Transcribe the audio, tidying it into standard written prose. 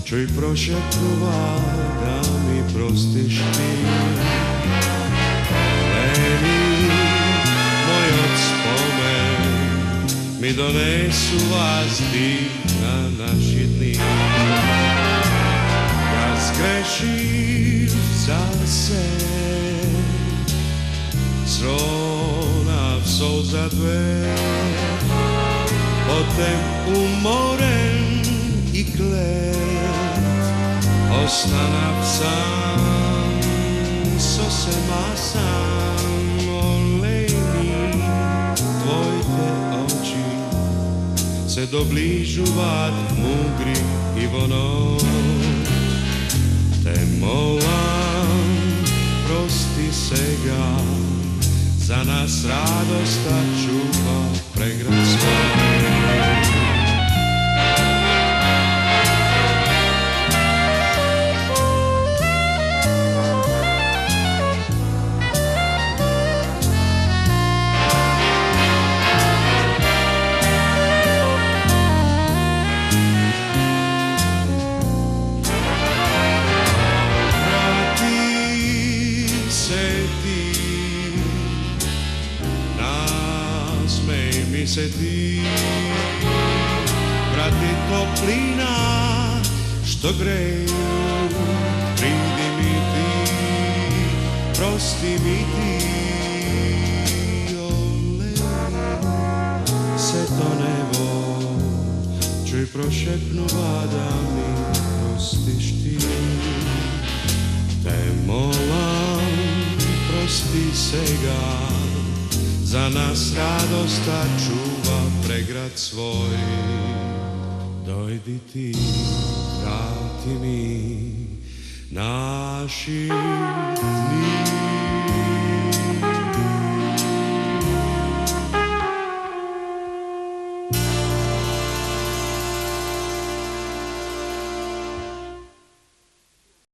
čuj prošepnuva da mi prostiš ti. Leni moj od spomen mi donesu vas divna naši dni. Ja zgrešim za se, sronav solza dve, potem umoren i klet, ostanav sam, sosema sam, olejni tvojte oči se dobližuvat mudri i vonoć. Te molam, prosti sega, za nas radosta čuva pregrad svoj. Se ti, vrati toplina što greju, pridi mi ti, prosti mi ti, olej, se to nebo, čuj prošepnuva da mi prostiš ti. Te molam, prosti sega, za nas radosta čuva pregrad svoj. Dojdi ti, vrati mi naši dni.